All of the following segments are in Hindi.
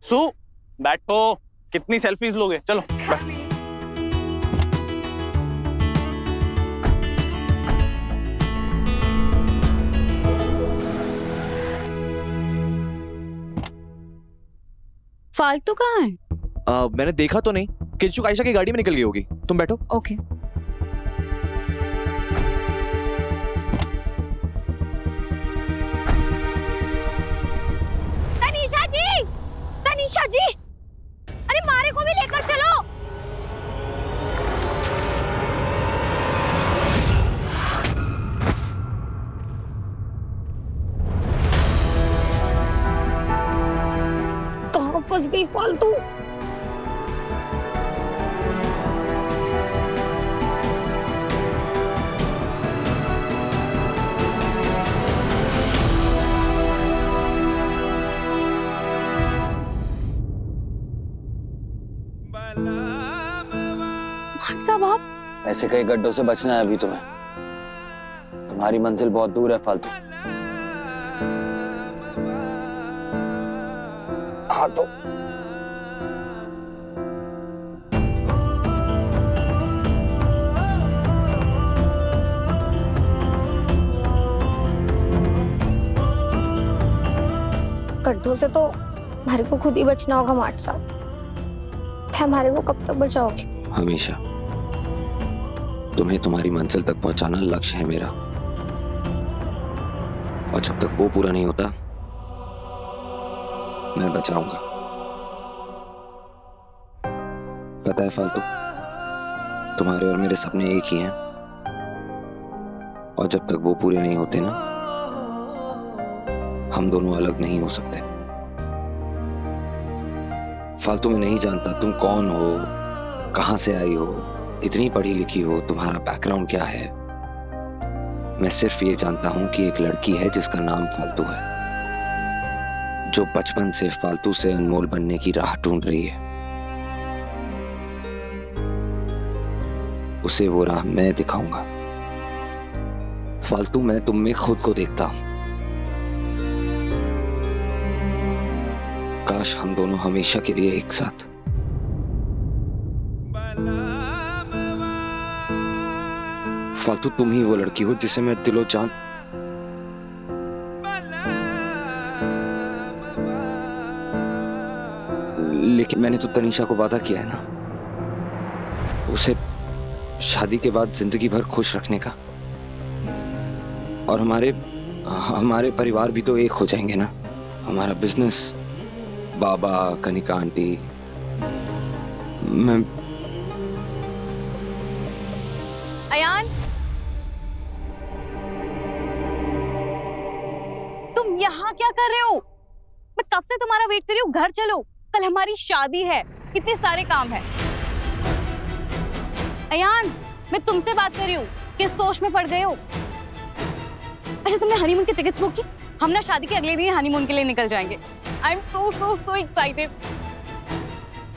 सु बैठो, कितनी सेल्फीज लोगे? चलो फालतू कहाँ है? मैंने देखा तो नहीं। किंशुक आयशा की गाड़ी में निकल गई होगी। तुम बैठो। ओके। तनीषा जी, तनीषा जी, अरे मारे को भी लेकर चलो। कहाँ फंस गई फालतू? साहब आप ऐसे कई गड्ढों से बचना है अभी तुम्हें। तुम्हारी मंजिल बहुत दूर है फालतू। हाँ तो गड्ढों से तो हमारे को खुद ही बचना होगा मार्ट साहब। हमारे को कब तक बचाओगे? हमेशा। तुम्हें तुम्हारी मंजिल तक पहुंचाना लक्ष्य है मेरा, और जब तक वो पूरा नहीं होता मैं बचाऊंगा। पता है फालतू, तुम्हारे और मेरे सपने एक ही हैं, और जब तक वो पूरे नहीं होते ना, हम दोनों अलग नहीं हो सकते। फालतू, मैं नहीं जानता तुम कौन हो, कहां से आई हो, कितनी पढ़ी लिखी हो, तुम्हारा बैकग्राउंड क्या है। मैं सिर्फ ये जानता हूं कि एक लड़की है जिसका नाम फालतू है, जो बचपन से फालतू से अनमोल बनने की राह ढूंढ रही है। उसे वो राह मैं दिखाऊंगा। फालतू, मैं तुम में खुद को देखता हूं। काश हम दोनों हमेशा के लिए एक साथ। फालतू, तुम ही वो लड़की हो जिसे मैं दिलो जान। लेकिन मैंने तो तनीषा को वादा किया है ना, उसे शादी के बाद जिंदगी भर खुश रखने का। और हमारे परिवार भी तो एक हो जाएंगे ना। हमारा बिजनेस, बाबा, कनिका आंटी, मैं। अयान, तुम यहाँ क्या कर रहे हो? मैं कब से तुम्हारा वेट कर रही हूँ। घर चलो, कल हमारी शादी है, इतने सारे काम है। अयान, मैं तुमसे बात कर रही हूँ। किस सोच में पड़ गए हो? अच्छा, तुमने हनीमून की टिकट्स बुक की? हम ना शादी के अगले दिन हनीमून के लिए निकल जाएंगे। I am so excited.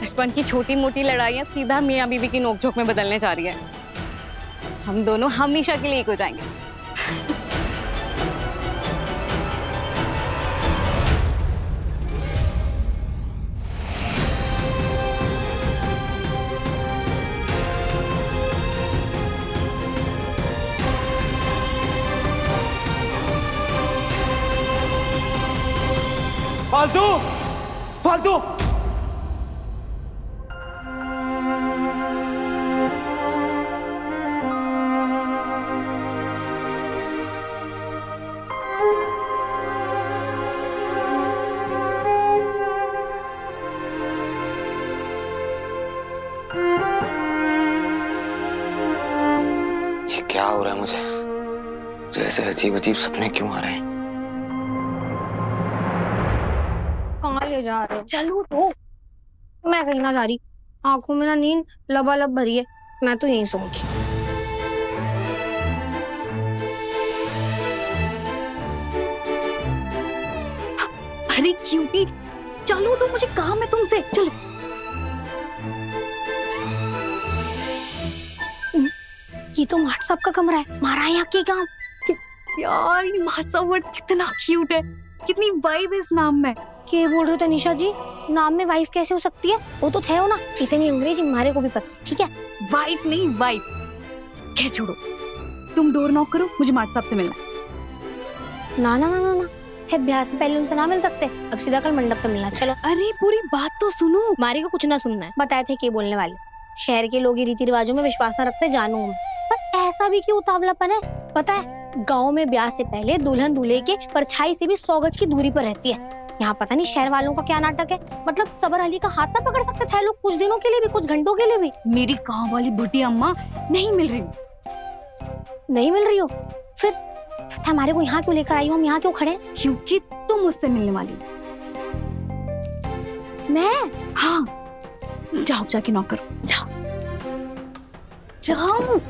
बचपन की छोटी मोटी लड़ाइयाँ सीधा मियाँ बीवी की नोकझोंक में बदलने जा रही है। हम दोनों हमेशा के लिए एक हो जाएंगे। फालतू, फालतू। ये क्या हो रहा है मुझे? जैसे अजीब अजीब सपने क्यों आ रहे हैं? कहाँ ले जा रहे हो? चलो तो। मैं कहीं ना जा रही। आंखों में ना नींद लबालब भरी है। मैं तो यहीं सोऊंगी। अरे क्यूटी, चलो तो, मुझे काम है तुमसे। चलो। ये तो मार्ट साहब का कमरा है। मारा यहाँ के काम। यार, ये मार्ट साहब वर्ड कितना क्यूट है, कितनी वाइब है इस नाम में। क्या बोल रहे हो तनीषा जी? नाम में वाइफ कैसे हो सकती है? वो तो थे हो ना, इतनी अंग्रेजी हमारे को भी पता है, ठीक है? वाइफ नहीं वाइफ। क्या छोड़ो, तुम डोर नॉक करो, मुझे मार्ट साहब से मिलना है। ना ना ना ना ना, थे ब्याह से पहले उनसे ना मिल सकते, अब सीधा कल मंडप पे मिलना। चलो। अरे पूरी बात तो सुनो। मारी को कुछ ना सुनना है, बताए थे क्या बोलने वाले। शहर के लोग ही रीति रिवाजों में विश्वास न रखते, जानू मैं, पर ऐसा भी क्यों उतावलापन है? पता है गाँव में ब्याह से पहले दुल्हन दूल्हे के परछाई से भी 100 गज की दूरी पर रहती है। यहाँ पता नहीं शहर वालों का क्या नाटक है, मतलब सबर अली का हाथ ना पकड़ सकते थे लोग कुछ दिनों के लिए भी, कुछ घंटों के लिए भी। मेरी गाँव वाली बुढ़ी अम्मा नहीं मिल रही। नहीं मिल रही हो? फिर हमारे को यहाँ क्यों लेकर आई हो? हम यहाँ क्यों खड़े हैं? क्योंकि तुम मुझसे मिलने वाली हो। मैं? हाँ, जाओ जाके नॉक करो, जाओ जाओ।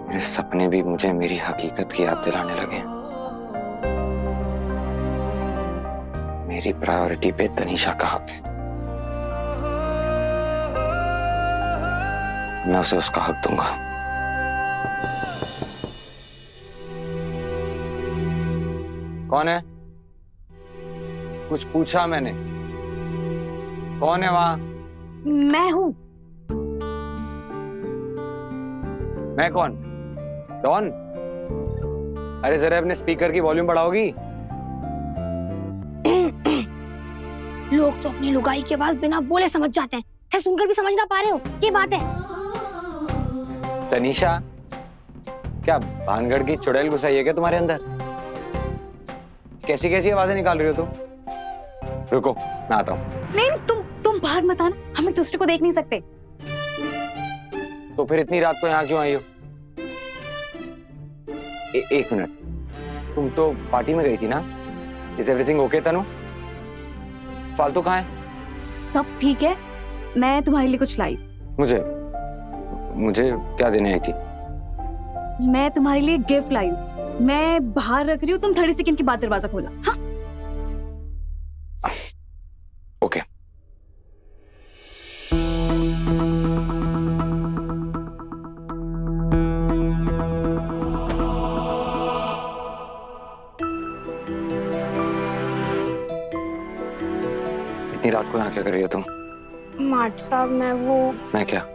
मेरे सपने भी मुझे मेरी हकीकत की याद दिलाने लगे। मेरी प्रायोरिटी पे तनीषा का हक है, मैं उसे उसका हक दूंगा। कौन है? कुछ पूछा मैंने? कौन है वहां? मैं हूँ। मैं कौन? डॉन? अरे जरा अपने स्पीकर की वॉल्यूम बढ़ाओगी? लोग तो अपनी लुगाई की आवाज बिना बोले समझ जाते हैं, थे सुनकर भी समझ ना पा रहे हो? क्या बात है? तनीषा, क्या भानगढ़ की चुड़ैल घुसाई है क्या तुम्हारे अंदर? कैसी कैसी आवाजें निकाल रही हो तुम? रुको, मैं आता हूँ। नहीं, तुम बाहर मत आना, हम एक दूसरे को देख नहीं सकते। तो फिर इतनी रात को यहाँ क्यों आई हो? एक मिनट, तुम तो पार्टी में गई थी ना? इज एवरीथिंग ओके तनु? फालतू कहाँ है? सब ठीक है, मैं तुम्हारे लिए कुछ लाई। मुझे क्या देने आई थी? मैं तुम्हारे लिए गिफ्ट लाई हूँ, मैं बाहर रख रही हूँ, तुम 30 सेकंड के बाद दरवाजा खोला। हाँ? ओके। इतनी रात को यहाँ क्या कर रही हो तुम? मार्ट साहब मैं क्या?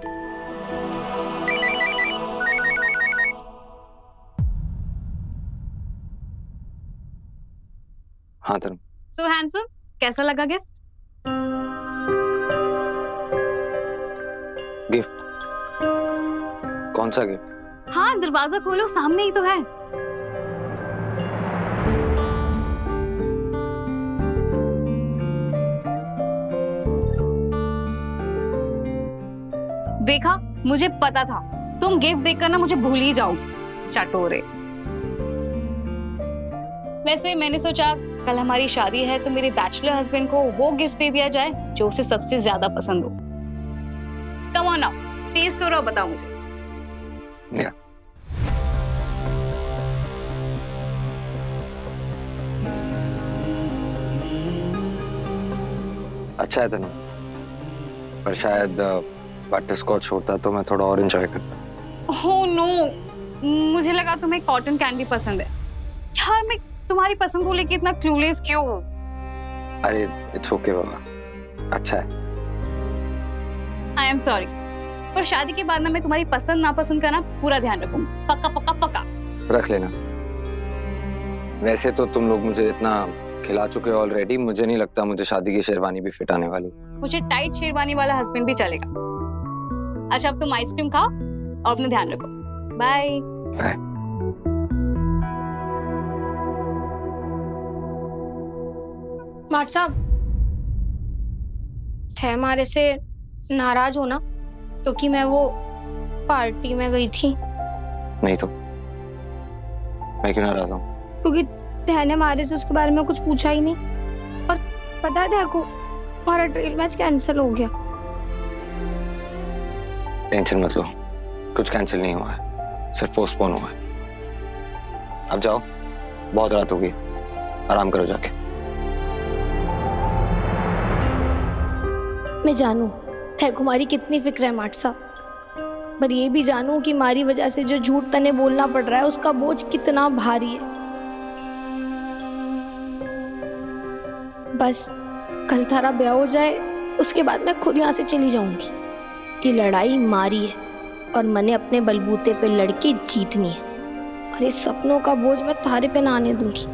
हाँ तनु। सो हैंडसम, कैसा लगा गिफ्ट? गिफ्ट? कौन सा गिफ्ट? हाँ, दरवाजा खोलो, सामने ही तो है। देखा, मुझे पता था तुम गिफ्ट देखकर ना मुझे भूल ही जाओ, चटोरे। वैसे मैंने सोचा कल हमारी शादी है तो मेरे बैचलर हस्बैंड को वो गिफ्ट दे दिया जाए जो उसे सबसे ज्यादा पसंद हो। कम ऑन नाउ, टेस्ट करो और बताओ मुझे। या। अच्छा है तनु, पर शायद बटर स्कॉच होता तो मैं थोड़ा और एंजॉय करता। ओह नो, मुझे लगा तुम्हें कॉटन कैंडी पसंद है। यार मैं तुम्हारी पसंद को लेके इतना क्लूलेस क्यों हूँ? अरे इट्स ओके बाबा, अच्छा है। आई एम सॉरी, पर शादी के बाद ना मैं तुम्हारी पसंद नापसंद का ना पूरा ध्यान रखूंगी। पक्का पक्का पक्का। रख लेना। वैसे तो तुम लोग मुझे इतना खिला चुके हो ऑलरेडी, मुझे नहीं लगता मुझे शादी की शेरवानी भी फिट आने वाली। मुझे टाइट शेरवानी वाला हस्बैंड भी चलेगा। अच्छा अब तुम आइसक्रीम खाओ और अपना ध्यान रखो। बाय। बाय। मार्ट साहब, थे हमारे से नाराज हो ना, क्योंकि मैं वो पार्टी में गई थी। नहीं तो मैं क्यों नाराज हूँ? क्योंकि ने हमारे से उसके बारे में कुछ पूछा ही नहीं, और पता है को हमारा ट्रेल मैच कैंसिल हो गया। टेंशन मत लो, कुछ कैंसिल नहीं हुआ है, सिर्फ पोस्टपोन हुआ है। अब जाओ, बहुत रात हो गई, आराम करो जाके। मैं जानू थे तुम्हारी कितनी फिक्र है मार्ट साहब, पर ये भी जानूं कि मारी वजह से जो झूठ तने बोलना पड़ रहा है उसका बोझ कितना भारी है। बस कल थारा ब्याह हो जाए, उसके बाद मैं खुद यहाँ से चली जाऊंगी। ये लड़ाई मारी है और मैंने अपने बलबूते पे लड़के जीतनी है, और इस सपनों का बोझ मैं थारे पे ना आने दूंगी।